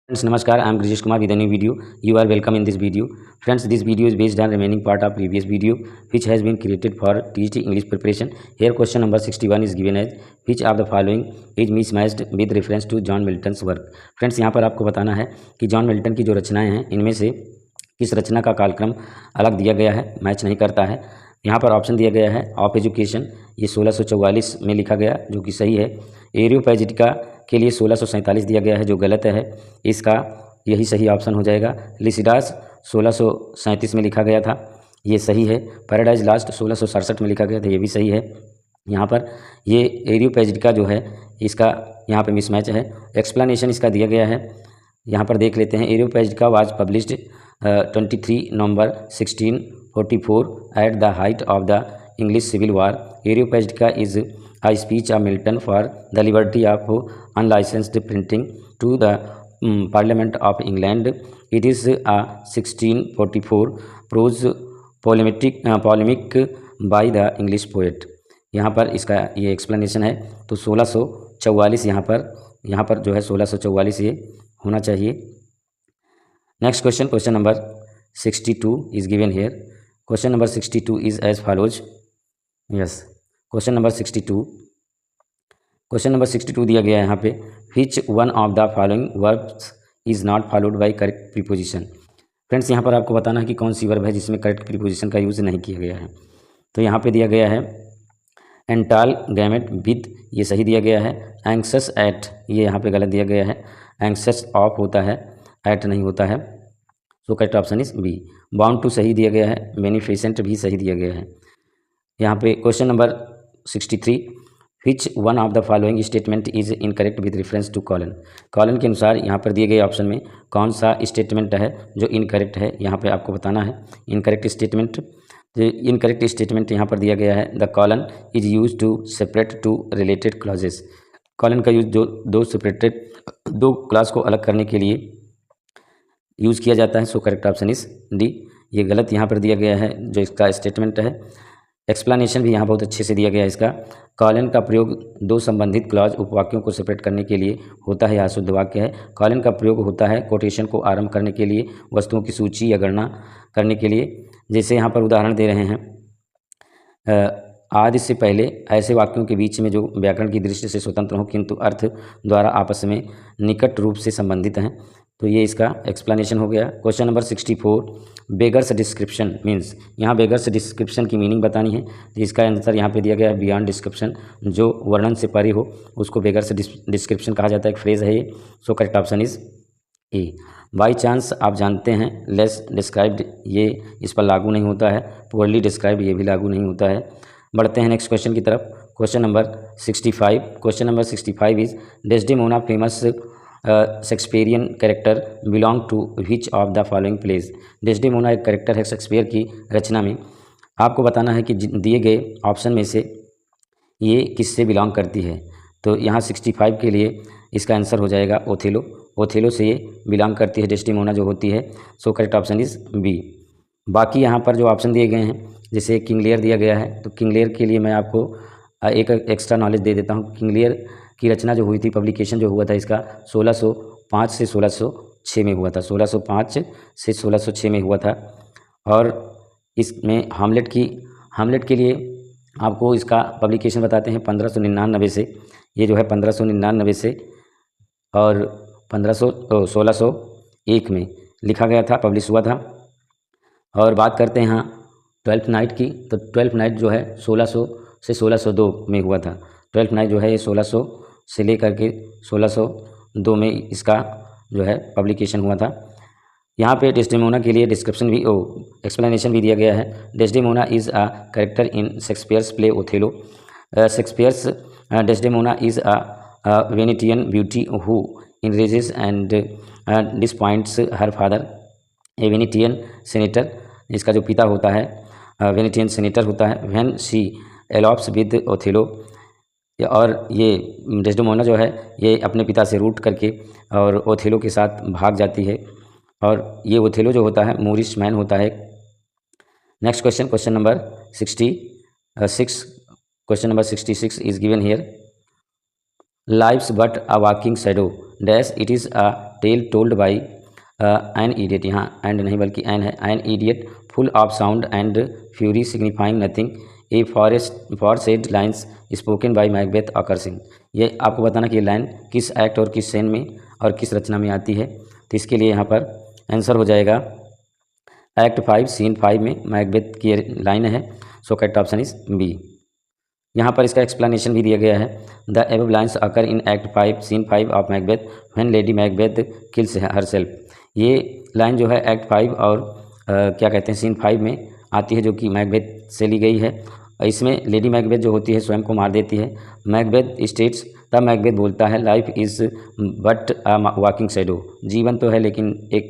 Friends, Namaskar. I am Grijesh Kumar with a new video. You are welcome in this video. Friends, this video is based on remaining part of previous video which has been created for TGT English preparation. Here question number 61 is given as which of the following is mismatched with reference to John Milton's work. Friends, यहाँ पर आपको बताना है कि John Milton की जो रचनाएं हैं इनमें से किस रचना का कालक्रम अलग दिया गया है, मैच नहीं करता है. यहाँ पर ऑप्शन दिया गया है ऑफ एजुकेशन, ये 1644 में लिखा गया जो कि सही है. एरियोपैजिटिका के लिए 1647 दिया गया है जो गलत है. इसका यही सही ऑप्शन हो जाएगा. लिसिडास 1637 में लिखा गया था, ये सही है. पैराडाइज लास्ट 1667 में लिखा गया था, ये भी सही है. यहाँ पर ये एरियोपैजिटिका जो है इसका यहाँ पे मिसमैच है. एक्सप्लेनेशन इसका दिया गया है, यहाँ पर देख लेते हैं. Areopagitica was published 23 November 1644 at the height of the English civil war. Areopagitica is a speech of Milton for the liberty of unlicensed printing to the Parliament of England. It is a 1644 prose polemic by the English poet. यहाँ पर इसका ये explanation है. तो 1644 यहाँ पर जो है 1644 ये होना चाहिए. Next question number 62 is given here. Question number 62 is as follows. Yes, question number 62 दिया गया है यहाँ पे. Which one of the following verbs is not followed by correct preposition. Friends, यहाँ पर आपको बताना है कि कौन सी वर्ब है जिसमें करेक्ट प्रीपोजिशन का यूज़ नहीं किया गया है. तो यहाँ पे दिया गया है एंटाल गैमेट विद, ये सही दिया गया है. एंक्सस एट, ये यहाँ पे गलत दिया गया है. एंक्सस ऑफ होता है, एट नहीं होता है. So correct option is B. Bound to सही दिया गया है. बेनिफिशेंट भी सही दिया गया है. यहाँ पे question number 63 which one of the following statement is incorrect with reference to colon. Colon के अनुसार यहाँ पर दिए गए ऑप्शन में कौन सा स्टेटमेंट है जो इनकरेक्ट है, यहाँ पे आपको बताना है. इनकरेक्ट स्टेटमेंट, तो इनकरेक्ट स्टेटमेंट यहाँ पर दिया गया है the colon is use to separate two related clauses. Colon का यूज जो दो क्लास को अलग करने के लिए यूज़ किया जाता है. So correct option is D. ये गलत यहाँ पर दिया गया है जो इसका स्टेटमेंट है. एक्सप्लेनेशन भी यहाँ बहुत अच्छे से दिया गया है इसका. कॉलन का प्रयोग दो संबंधित क्लॉज उपवाक्यों को सेपरेट करने के लिए होता है. यह शुद्ध वाक्य है. कॉलन का प्रयोग होता है कोटेशन को आरंभ करने के लिए, वस्तुओं की सूची या गणना करने के लिए. जैसे यहाँ पर उदाहरण दे रहे हैं, आदि से पहले ऐसे वाक्यों के बीच में जो व्याकरण की दृष्टि से स्वतंत्र हों किंतु अर्थ द्वारा आपस में निकट रूप से संबंधित हैं. तो ये इसका एक्सप्लेनेशन हो गया. Question number 64 beggars description means, यहाँ बेगर्स डिस्क्रिप्शन की मीनिंग बतानी है. तो इसका आंसर यहाँ पे दिया गया है बियॉन्ड डिस्क्रिप्शन, जो वर्णन से परे हो उसको बेगर्स डिस्क्रिप्शन कहा जाता है. एक फ्रेज है ये. सो correct option is A. By chance, आप जानते हैं. लेस डिस्क्राइब्ड, ये इस पर लागू नहीं होता है. पुअरली डिस्क्राइब्ड, ये भी लागू नहीं होता है. बढ़ते हैं नेक्स्ट क्वेश्चन की तरफ. Question number 65. Question number 65 is Desdemona famous Shakespearean character belong to which of the following plays. Desdemona एक कैरेक्टर है शेक्सपियर की रचना में. आपको बताना है कि दिए गए ऑप्शन में से ये किससे बिलोंग करती है. तो यहाँ 65 के लिए इसका आंसर हो जाएगा ओथेलो. ओथेलो से ये बिलोंग करती है डेस्डेमोना जो होती है. So correct option is B. बाकी यहाँ पर जो ऑप्शन दिए गए हैं, जैसे किंग लियर दिया गया है, तो किंग लियर के लिए मैं आपको एक एक्स्ट्रा नॉलेज दे देता हूँ. किंग लियर की रचना जो हुई थी, पब्लिकेशन जो हुआ था इसका 1605 से 1606 में हुआ था. 1605 से 1606 में हुआ था. और इसमें हामलेट के लिए आपको इसका पब्लिकेशन बताते हैं 1599 से. ये जो है 1599 से और 1601 में लिखा गया था, पब्लिश हुआ था. और बात करते हैं यहाँ ट्वेल्थ नाइट की, तो ट्वेल्थ नाइट जो है 1600 से 1602 में हुआ था. ट्वेल्थ नाइट जो है ये 1600 से लेकर के 1602 में इसका जो है पब्लिकेशन हुआ था. यहाँ पे डेस्डेमोना के लिए डिस्क्रिप्शन भी एक्सप्लेनेशन भी दिया गया है. Desdemona is a character in Shakespeare's play Othello. Shakespeare's Desdemona is a Venetian beauty who enrages and disappoints her father, a Venetian senator, इसका जो पिता होता है वेनेटियन सेनेटर होता है. When she elopes with Othello, और ये डेस्डेमोना जो है ये अपने पिता से रूठ करके और ओथेलो के साथ भाग जाती है. और ये ओथेलो जो होता है मूरिश मैन होता है. Next question number 66. Question number 66 is given here. Life's but a walking shadow dash, it is a tale told by an idiot, यहाँ एंड नहीं बल्कि एन है, an idiot full of sound and fury signifying nothing, aforesaid lines spoken by Macbeth अकर्सिंग। ये आपको बताना कि ये लाइन किस एक्ट और किस सेन में और किस रचना में आती है। तो इसके लिए यहाँ पर आंसर हो जाएगा एक्ट 5 सीन 5 में मैकबेथ की लाइन है। So correct option is B. यहाँ पर इसका एक्सप्लेनेशन भी दिया गया है। The above lines occur in act 5 scene 5 of Macbeth when Lady Macbeth kills herself. ये लाइन जो है एक्ट 5 और क्या कहते हैं सीन 5 में आती है, जो कि मैकबेथ से ली गई है। इसमें लेडी मैकबेथ जो होती है स्वयं को मार देती है। मैकबेथ स्टेट्स, तब मैकबेथ बोलता है life is but a walking shadow, जीवन तो है लेकिन एक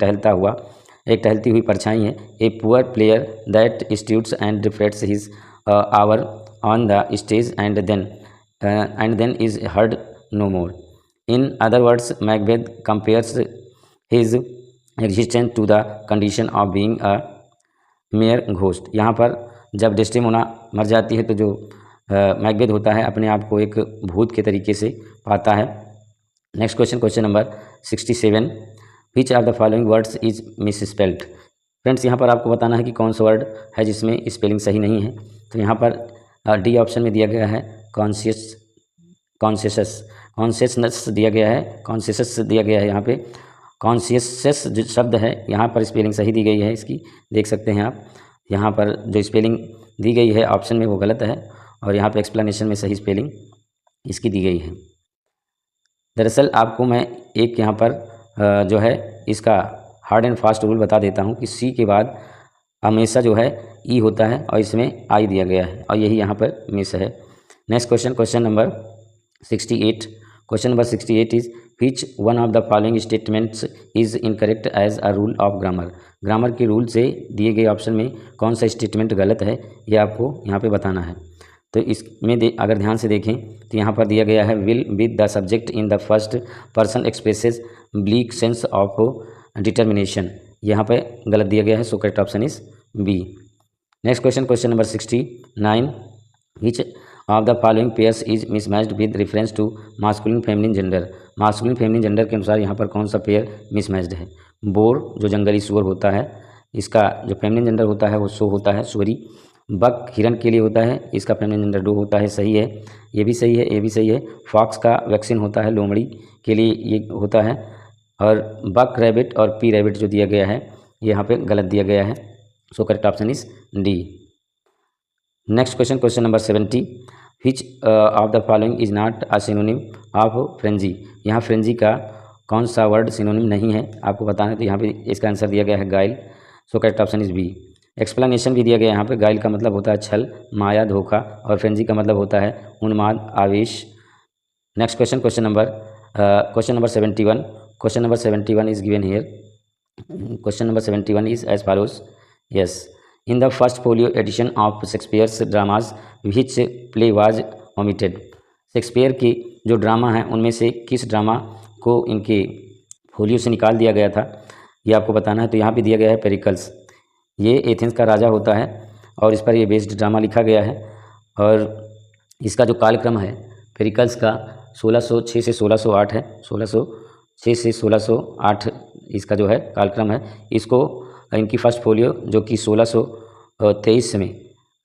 टहलती हुई परछाई है। A poor player that struts and frets his hour on the stage and then is heard no more. In other words, Macbeth compares his existence to the condition of being a mere ghost. यहाँ पर जब Desdemona मर जाती है तो जो Macbeth होता है अपने आप को एक भूत के तरीके से पाता है। Next question, question number 67, which of the following words is misspelled. Friends यहाँ पर आपको बताना है कि कौन सा वर्ड है जिसमें स्पेलिंग सही नहीं है। तो यहाँ पर डी ऑप्शन में दिया गया है कॉन्शियसनेस दिया गया है, कॉन्शियस दिया गया है। यहाँ पे कॉन्शियस जो शब्द है यहाँ पर स्पेलिंग सही दी गई है इसकी, देख सकते हैं आप। यहाँ पर जो स्पेलिंग दी गई है ऑप्शन में वो गलत है और यहाँ पे एक्सप्लेनेशन में सही स्पेलिंग इसकी दी गई है। दरअसल आपको मैं एक यहाँ पर जो है इसका हार्ड एंड फास्ट रूल बता देता हूँ कि सी के बाद हमेशा जो है ई होता है और इसमें आई दिया गया है और यही यहाँ पर मिस है। Next question, question number 68, question number 68 is which one of the following statements is incorrect as a rule of grammar. Grammar के रूल से दिए गए ऑप्शन में कौन सा स्टेटमेंट गलत है ये आपको यहाँ पे बताना है। तो इसमें अगर ध्यान से देखें तो यहाँ पर दिया गया है will with the subject in the first person expresses bleak sense of determination, यहाँ पे गलत दिया गया है। So correct option is B. Next question, question number 69, which of the following pairs is mismatched with reference to masculine feminine gender. Masculine feminine gender के अनुसार यहाँ पर कौन सा पेयर मिसमैच्ड है। बोर जो जंगली सुअर होता है इसका जो फेमिनिन जेंडर होता है वो सो होता है सुअरी। बक हिरन के लिए होता है, इसका फेमिनिन जेंडर डो होता है, सही है, ये भी सही है, ये भी सही है। फॉक्स का वैक्सीन होता है, लोमड़ी के लिए ये होता है। और बक रैबिट और पी रैबिट जो दिया गया है ये यहाँ पे गलत दिया गया है। So correct option is D. Next question, question number 70, which of the following is not a synonym of frenzy. यहाँ फ्रेंजी का कौन सा वर्ड सिनोनिम नहीं है आपको बताना है। तो यहाँ पे इसका आंसर दिया गया है गाइल। So correct option is B. Explanation भी दिया गया है यहाँ पे। गाइल का मतलब होता है छल, माया, धोखा और फ्रेंजी का मतलब होता है उन्माद, आवेश। Next question, question number 71, question number 71 is given here. Question number 71 is as follows. Yes, in the first folio edition of Shakespeare's dramas, which play was omitted? Shakespeare की जो ड्रामा है उनमें से किस ड्रामा को इनके फोलियो से निकाल दिया गया था ये आपको बताना है। तो यहाँ पे दिया गया है पेरिकल्स। ये एथेंस का राजा होता है और इस पर ये बेस्ड ड्रामा लिखा गया है और इसका जो कालक्रम है पेरिकल्स का 1606 से 1608 है। 1606 से 1608 इसका जो है कालक्रम है। इसको इनकी फर्स्ट फोलियो जो कि 1623 में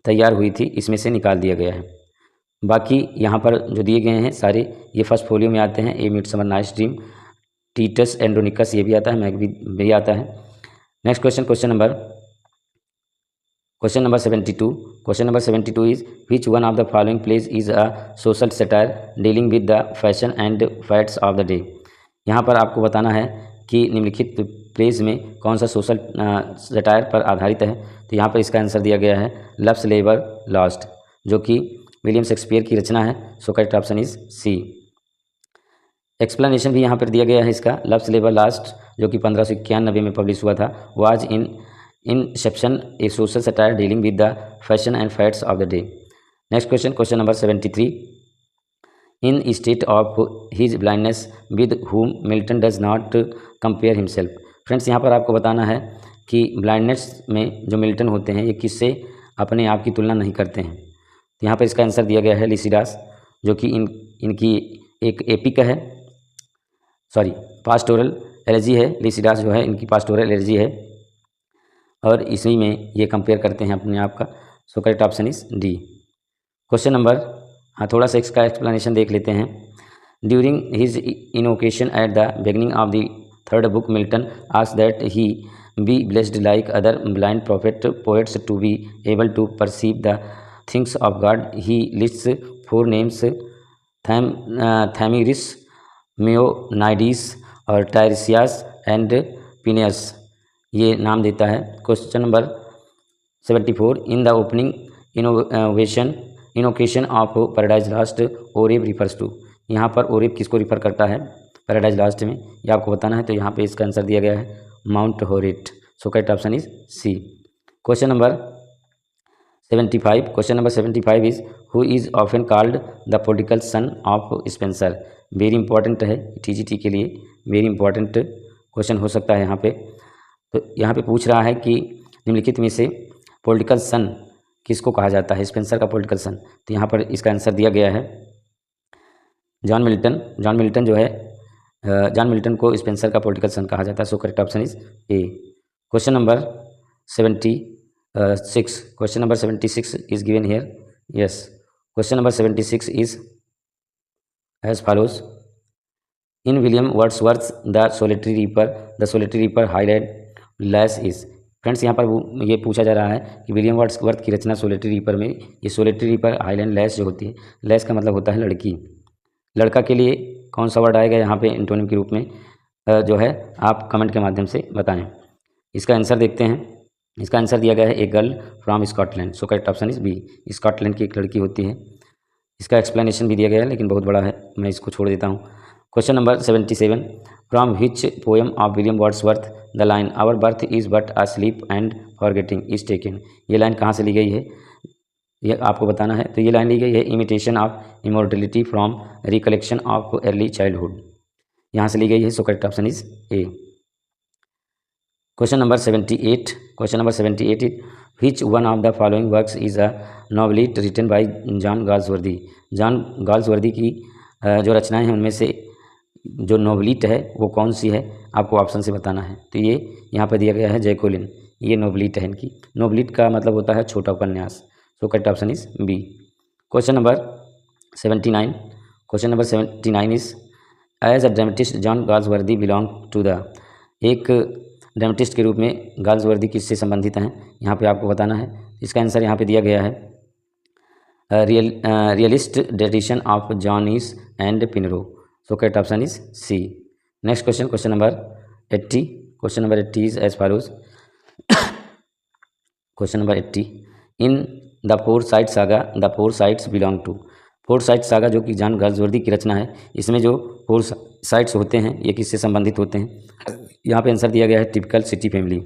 तैयार हुई थी इसमें से निकाल दिया गया है। बाकी यहाँ पर जो दिए गए हैं सारे ये फर्स्ट फोलियो में आते हैं। A Midsummer Night's Dream, Titus Andronicus ये भी आता है, मैग भी आता है। Next question, question number 72, question number 72 is which one of the following plays is a social satire dealing with the fashion and fads of the day. यहाँ पर आपको बताना है कि निम्नलिखित प्लेज में कौन सा सोशल सटायर पर आधारित है। तो यहाँ पर इसका आंसर दिया गया है लव्स लेबर लॉस्ट, जो कि विलियम शेक्सपियर की रचना है। So correct option is C. Explanation भी यहाँ पर दिया गया है इसका। लव्स लेबर लॉस्ट जो कि 1591 में पब्लिश हुआ था, was in Inception A social satire dealing with the fashion and fads of the day. Next question, question number 73, in state of his blindness with whom Milton does not compare himself. Friends यहाँ पर आपको बताना है कि blindness में जो Milton होते हैं ये किससे अपने आप की तुलना नहीं करते हैं। तो यहाँ पर इसका आंसर दिया गया है लिसिडास, जो कि इनकी एक एपिक है, पास्टोरल एलर्जी है, लिसिडास जो है इनकी पास्टोरल एलर्जी है, और इसी में ये कंपेयर करते हैं अपने आप का। So correct option is D. Question number, हाँ थोड़ा सा इसका एक्सप्लेनेशन देख लेते हैं। During his invocation at the beginning of the third book, Milton asked that he be blessed like other blind poets to be able to perceive the things of God. He lists four names: Thamyris, Meonides और Tiresias and Phineas, ये नाम देता है। Question number 74, in the opening invocation of Paradise Lost Oreb refers to. यहाँ पर Oreb किसको refer करता है पैराडाइज लॉस्ट में, ये आपको बताना है। तो यहाँ पे इसका आंसर दिया गया है Mount Horeb. So correct option is C. Question number 75, question number 75 is who is often called the political son of Spenser. Very important है टीजीटी के लिए, वेरी इंपॉर्टेंट क्वेश्चन हो सकता है यहाँ पे। तो यहाँ पे पूछ रहा है कि निम्नलिखित में से पॉलिटिकल सन किसको कहा जाता है, स्पेंसर का पॉलिटिकल सन। तो यहाँ पर इसका आंसर दिया गया है जॉन मिल्टन। जॉन मिल्टन जो है, जॉन मिल्टन को स्पेंसर का पॉलिटिकल सन कहा जाता है। So correct option is A. Question number 76, question number 76 is given here. Yes, question number 76 is as follows. In William Wordsworth the solitary reaper Highland lass is. Friends यहाँ पर ये पूछा जा रहा है कि विलियम वर्ड्सवर्थ की रचना सोलिटरी रीपर में, ये सोलिटरी रीपर हाईलैंड लैश जो होती है, लैश का मतलब होता है लड़की। लड़का के लिए कौन सा वर्ड आएगा यहाँ पे एंटोनिम के रूप में, जो है आप कमेंट के माध्यम से बताएं। इसका आंसर देखते हैं। इसका आंसर दिया गया है a girl from Scotland. So correct option is B, Scotland की एक लड़की होती है। इसका एक्सप्लेनेशन भी दिया गया है लेकिन बहुत बड़ा है, मैं इसको छोड़ देता हूँ। Question number 77, from which poem of William Wordsworth the line our birth is but a sleep and forgetting is taken. ये लाइन कहाँ से ली गई है, ये आपको बताना है। तो ये लाइन ली गई है imitation of immortality from recollection of early childhood, यहाँ से ली गई है। So correct option is A. Question number 78, question number 78 is which one of the following works is a novelette written by John Galsworthy. John Galsworthy की जो रचनाएं हैं उनमें से जो नॉवलिट है वो कौन सी है, आपको ऑप्शन से बताना है। तो ये यहाँ पर दिया गया है जैकोलिन, ये नॉवलिट है इनकी। नॉवलिट का मतलब होता है छोटा उपन्यास। So correct option is B. Question number 79, question number 79 is as a dramatist John Galsworthy belong to the. एक ड्रामेटिस्ट के रूप में गाल्सवर्दी किससे संबंधित हैं, यहाँ पे आपको बताना है। इसका आंसर यहाँ पे दिया गया है realist tradition of Jones and Pinero. So correct option is C. Next question, question number 80, question number 80 is as follows. Question number 80, in the Forsyte Saga the Forsytes belong to. Forsyte Saga जो कि John Galsworthy की रचना है, इसमें जो four sites होते हैं ये किससे संबंधित होते हैं, यहाँ पे आंसर दिया गया है टिपिकल सिटी फैमिली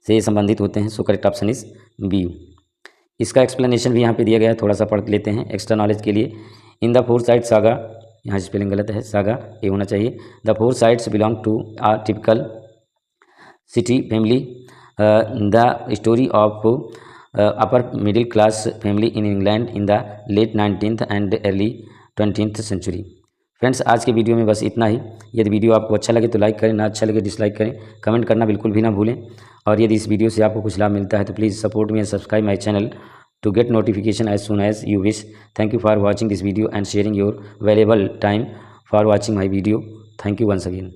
से ये संबंधित होते हैं। So correct option is B. इसका एक्सप्लेनेशन भी यहाँ पे दिया गया है, थोड़ा सा पढ़ लेते हैं एक्स्ट्रा नॉलेज के लिए। In the Forsyte saga, यहाँ स्पेलिंग गलत है, सागा ये होना चाहिए। The Forsytes belong to a typical city family, the story of upper middle class family in England in the late 19th and early 20th century. Friends आज के video में बस इतना ही। यदि वीडियो आपको अच्छा लगे तो लाइक करें, ना अच्छा लगे डिसलाइक करें, कमेंट करना बिल्कुल भी ना भूलें। और यदि इस वीडियो से आपको कुछ लाभ मिलता है तो please support me and subscribe my channel to get notification as soon as you wish. Thank you for watching this video and sharing your valuable time for watching my video. Thank you once again.